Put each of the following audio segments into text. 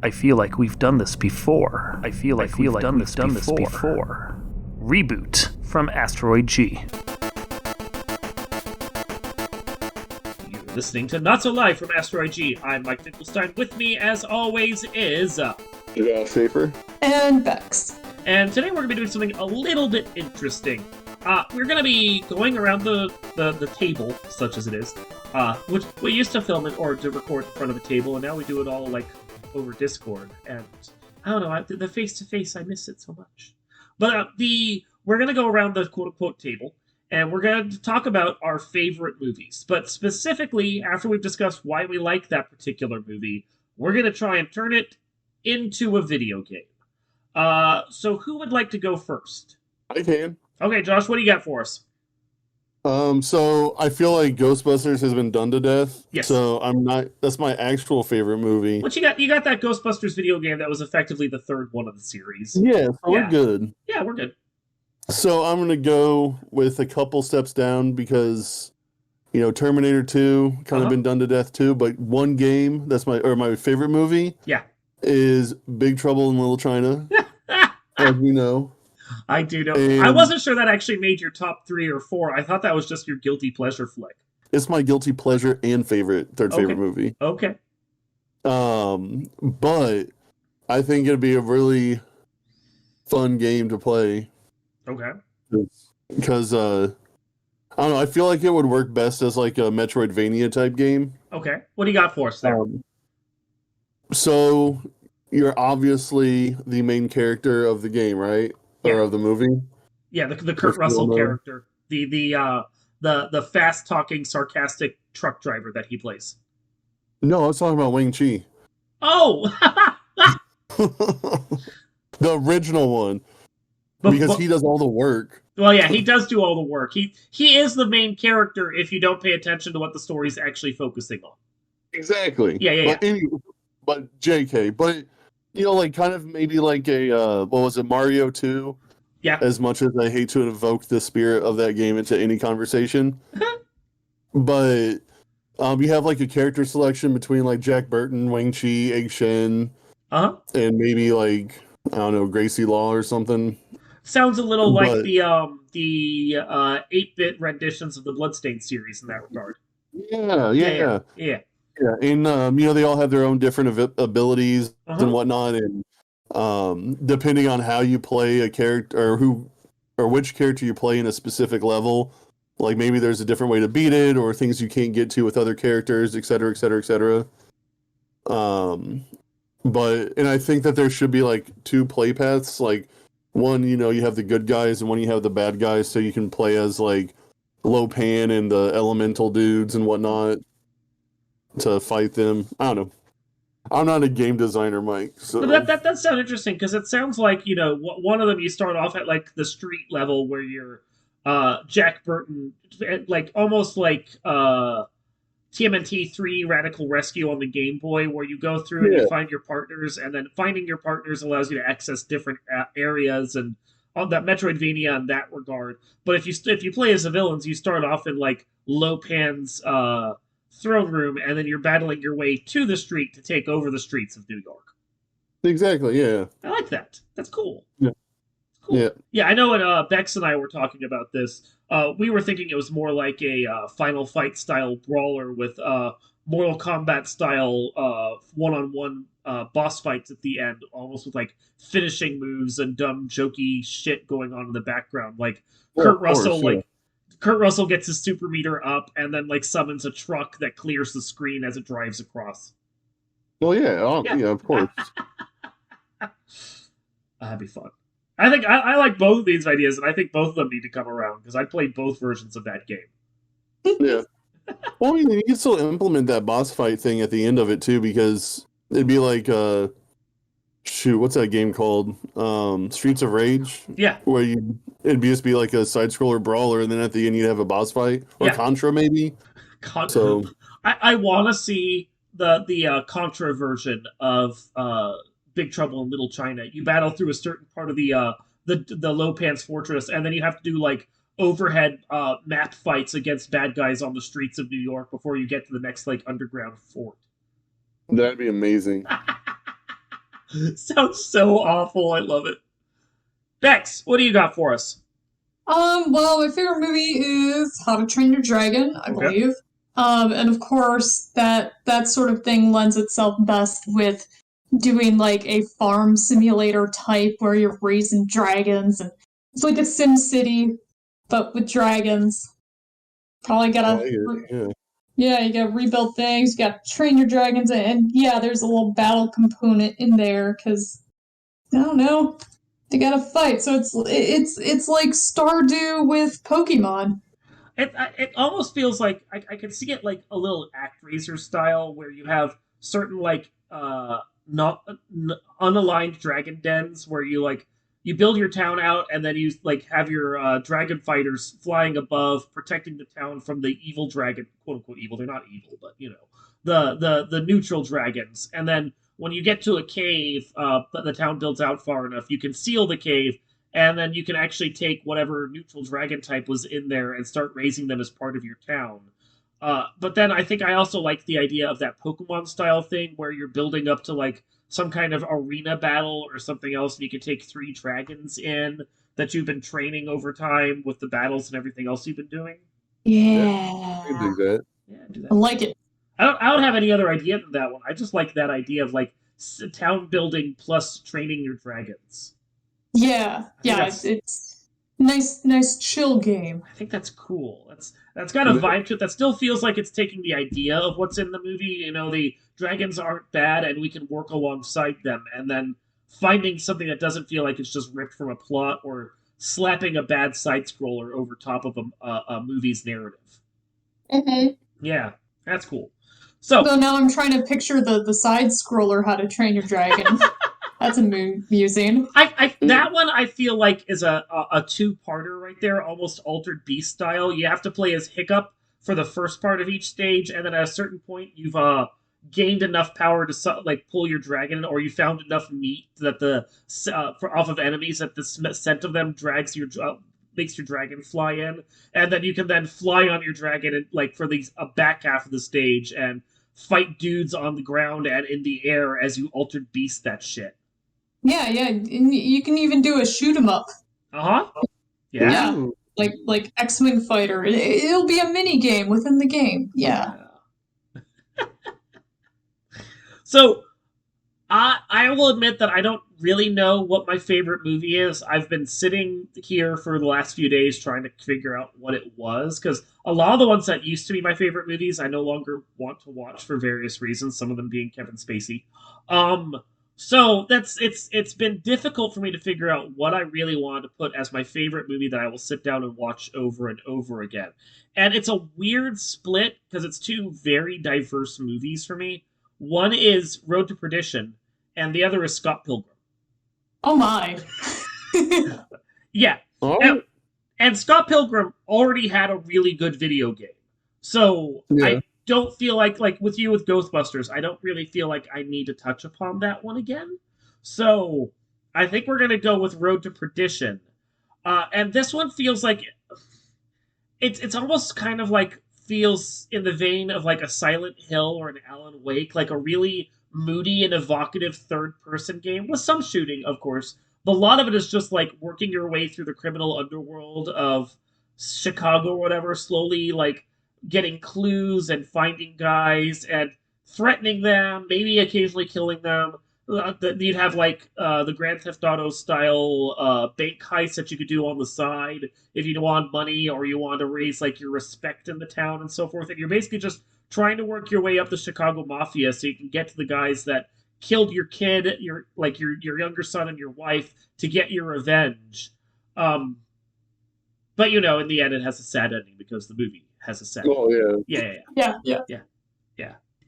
I feel like we've done this before. I feel like we've done this before. Reboot from Asteroid G. You're listening to Not So Live from Asteroid G. I'm Mike Finkelstein. With me, as always, is... Safer. And Bex. And today we're going to be doing something a little bit interesting. We're going to be going around the table, such as it is, which we used to film it or to record in front of a table, and now we do it all, like, over Discord. And I don't know, the face-to-face, I miss it so much. But we're going to go around the quote-unquote table, and we're going to talk about our favorite movies. But specifically, after we've discussed why we like that particular movie, we're going to try and turn it into a video game. So who would like to go first? I can. Okay, Josh, what do you got for us? So I feel like Ghostbusters has been done to death. Yes. So that's my actual favorite movie. What you got? You got that Ghostbusters video game that was effectively the third one of the series. Yeah, so we're good. Yeah, we're good. So I'm gonna go with a couple steps down because, Terminator 2 kind of been done to death too. But one game that's my favorite movie. Yeah. Is Big Trouble in Little China. As we know. I do know. And I wasn't sure that actually made your top 3 or 4. I thought that was just your guilty pleasure flick. It's my guilty pleasure and third favorite movie. Okay. But I think it'd be a really fun game to play. Okay. Because I don't know, I feel like it would work best as like a Metroidvania type game. Okay. What do you got for us there? So you're obviously the main character of the game, right? Yeah. Or of the movie? Yeah, the Kurt Russell character. The fast talking, sarcastic truck driver that he plays. No, I was talking about Wang Chi. Oh! The original one. Because he does all the work. Well, yeah, he does do all the work. He is the main character if you don't pay attention to what the story's actually focusing on. Exactly. Yeah. But JK, but like kind of maybe like a what was it, Mario 2? Yeah. As much as I hate to invoke the spirit of that game into any conversation. But you have like a character selection between like Jack Burton, Wang Chi, Egg Shen, and maybe like I don't know, Gracie Law or something. Sounds a little like the 8-bit renditions of the Bloodstained series in that regard. Yeah. Yeah, and they all have their own different abilities and whatnot, and depending on how you play a character or which character you play in a specific level, like maybe there's a different way to beat it or things you can't get to with other characters, etc., etc., etc. And I think that there should be like 2 play paths, like one, you have the good guys and one you have the bad guys, so you can play as like Lo Pan and the elemental dudes and whatnot to fight them. I don't know. I'm not a game designer, Mike. So that does sound interesting because it sounds like one of them you start off at like the street level where you're Jack Burton, like almost like TMNT 3 Radical Rescue on the Game Boy, where you go through and you find your partners, and then finding your partners allows you to access different areas and on that Metroidvania in that regard. But if you play as the villains, you start off in like Lo Pan's throne room, and then you're battling your way to the street to take over the streets of New York. Exactly, yeah. I like that. That's cool. Yeah. Cool. Yeah, I know when Bex and I were talking about this, we were thinking it was more like a Final Fight style brawler with Mortal Kombat style one-on-one boss fights at the end, almost with like finishing moves and dumb jokey shit going on in the background. Like Kurt Russell gets his super meter up and then like summons a truck that clears the screen as it drives across. Well, yeah, of course. That'd be fun. I think I like both of these ideas, and I think both of them need to come around because I played both versions of that game. Yeah. Well, you can still implement that boss fight thing at the end of it too, because it'd be like what's that game called? Streets of Rage. Yeah. Where it'd just be like a side scroller brawler, and then at the end you'd have a boss fight, or Contra maybe. So I want to see the Contra version of Big Trouble in Little China. You battle through a certain part of the Lo Pan's fortress, and then you have to do like overhead map fights against bad guys on the streets of New York before you get to the next like underground fort. That'd be amazing. Sounds so awful. I love it. Bex, what do you got for us? Well, my favorite movie is How to Train Your Dragon, I Okay. believe. And of course, that sort of thing lends itself best with doing like a farm simulator type where you're raising dragons, and it's like a Sim City, but with dragons. Probably gotta, Yeah. yeah, you gotta rebuild things, you gotta train your dragons, and yeah, there's a little battle component in there because I don't know, they gotta fight. So it's like Stardew with Pokemon. It almost feels like I can see it like a little ActRaiser style where you have certain like not unaligned dragon dens where you like you build your town out and then you like have your dragon fighters flying above protecting the town from the evil dragon, quote unquote evil. They're not evil, but you know the neutral dragons. And then when you get to a cave that the town builds out far enough, you can seal the cave and then you can actually take whatever neutral dragon type was in there and start raising them as part of your town. But then I think I also like the idea of that Pokemon style thing where you're building up to like some kind of arena battle or something else, and you can take 3 dragons in that you've been training over time with the battles and everything else you've been doing. Yeah. You can do that. Yeah, do that. I like it. I don't have any other idea than that one. I just like that idea of like town building plus training your dragons. Yeah, yeah, it's nice chill game. I think that's cool. That's got a vibe to it that still feels like it's taking the idea of what's in the movie. You know, the dragons aren't bad, and we can work alongside them, and then finding something that doesn't feel like it's just ripped from a plot or slapping a bad side scroller over top of a movie's narrative. Mm-hmm. Yeah, that's cool. So now I'm trying to picture the side scroller How to Train Your Dragon. That's amusing. That one I feel like is a 2-parter right there, almost Altered Beast style. You have to play as Hiccup for the first part of each stage, and then at a certain point you've gained enough power to like pull your dragon, or you found enough meat that the off of enemies that the scent of them drags your makes your dragon fly in, and then you can then fly on your dragon and like for the back half of the stage and fight dudes on the ground and in the air as you Altered Beast that shit. Yeah, and you can even do a shoot 'em up. Yeah. Like X-Wing Fighter. It'll be a mini game within the game. Yeah. So, I will admit that I don't really know what my favorite movie is. I've been sitting here for the last few days trying to figure out what it was, because a lot of the ones that used to be my favorite movies, I no longer want to watch for various reasons, some of them being Kevin Spacey. So it's been difficult for me to figure out what I really wanted to put as my favorite movie that I will sit down and watch over and over again. And it's a weird split because it's 2 very diverse movies for me. One is Road to Perdition, and the other is Scott Pilgrim. Oh my. Yeah. Oh. And Scott Pilgrim already had a really good video game. So yeah. I don't feel like with you with Ghostbusters, I don't really feel like I need to touch upon that one again. So I think we're going to go with Road to Perdition. And this one feels like it's almost kind of like feels in the vein of like a Silent Hill or an Alan Wake, like a really moody and evocative third-person game with some shooting, of course. But a lot of it is just like working your way through the criminal underworld of Chicago or whatever, slowly like getting clues and finding guys and threatening them, maybe occasionally killing them. You'd have like the Grand Theft Auto style bank heist that you could do on the side if you want money or you want to raise like your respect in the town and so forth. And you're basically just trying to work your way up the Chicago Mafia so you can get to the guys that killed your kid, your younger son and your wife to get your revenge. But you know, in the end, it has a sad ending because the movie has a sad. Oh yeah.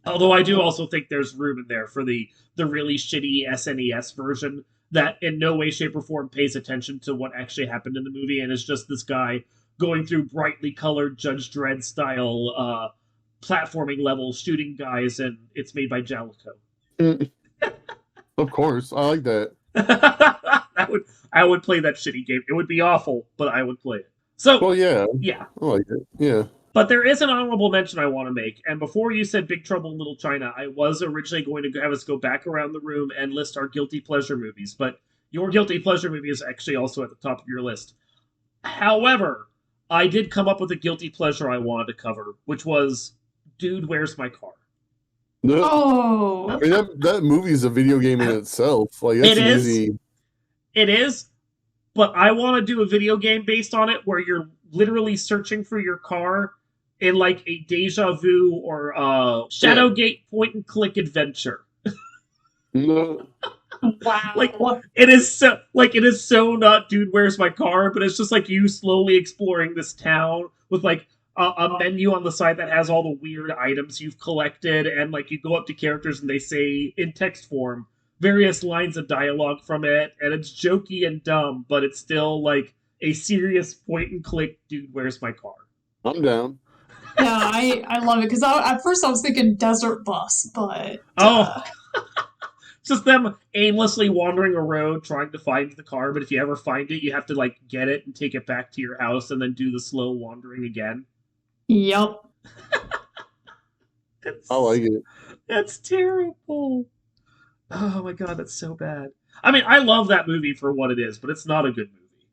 Although I do also think there's room in there for the really shitty SNES version that in no way, shape, or form pays attention to what actually happened in the movie, and it's just this guy going through brightly colored Judge Dredd style platforming levels, shooting guys, and it's made by Jalico. Of course, I like that. I would play that shitty game. It would be awful, but I would play it. So, well, yeah, yeah, I like it. Yeah. But there is an honorable mention I want to make. And before you said Big Trouble in Little China, I was originally going to have us go back around the room and list our guilty pleasure movies. But your guilty pleasure movie is actually also at the top of your list. However, I did come up with a guilty pleasure I wanted to cover, which was Dude, Where's My Car? No. Oh. I mean, that movie is a video game in itself. Like, that's easy. It is. But I want to do a video game based on it where you're literally searching for your car in like a Deja Vu or Shadowgate point and click adventure. No. Wow. Like it is so not Dude, Where's My Car? But it's just like you slowly exploring this town with like a menu on the side that has all the weird items you've collected, and like you go up to characters and they say in text form various lines of dialogue from it, and it's jokey and dumb, but it's still like a serious point and click Dude, Where's My Car? I'm down. Yeah, I love it because at first I was thinking Desert Bus, but just them aimlessly wandering a road trying to find the car, but if you ever find it, you have to like get it and take it back to your house and then do the slow wandering again. Yep. I like it. That's terrible. Oh my god, that's so bad. I mean, I love that movie for what it is, but it's not a good movie.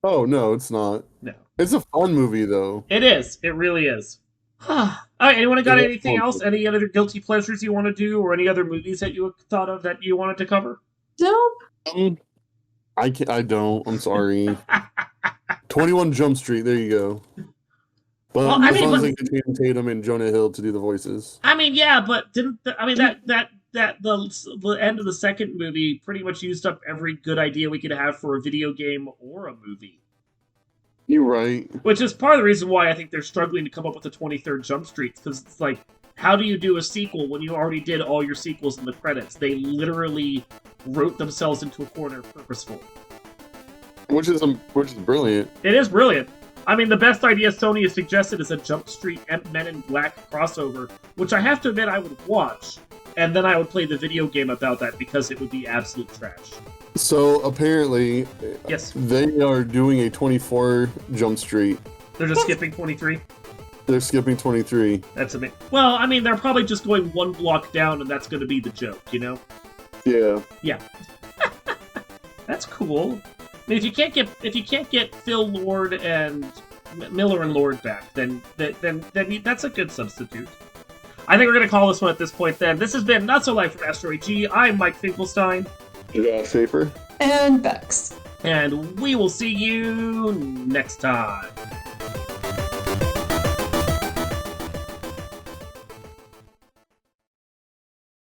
Oh, no, it's not. No. It's a fun movie, though. It is. It really is. All right, anyone got anything else? Any other guilty pleasures you want to do, or any other movies that you thought of that you wanted to cover? No. I don't. I'm sorry. 21 Jump Street. There you go. But Well, I as mean, long as but- they get Channing Tatum and Jonah Hill to do the voices. I mean, yeah, but didn't the end of the second movie pretty much used up every good idea we could have for a video game or a movie? You're right. Which is part of the reason why I think they're struggling to come up with the 23rd Jump Street, because it's like, how do you do a sequel when you already did all your sequels in the credits? They literally wrote themselves into a corner purposefully. Which is brilliant. It is brilliant. I mean, the best idea Sony has suggested is a Jump Street Men in Black crossover, which I have to admit I would watch, and then I would play the video game about that because it would be absolute trash. So apparently, Yes. they are doing a 24 Jump Street. They're just skipping 23. They're skipping 23. That's amazing. Well, I mean, they're probably just going one block down, and that's going to be the joke, you know? Yeah. Yeah. That's cool. I mean, if you can't get Phil Lord and Miller and Lord back, then that's a good substitute. I think we're going to call this one at this point. Then this has been Not So Live from Asteroid G. I'm Mike Finkelstein. Schaefer. And Bex. And we will see you next time.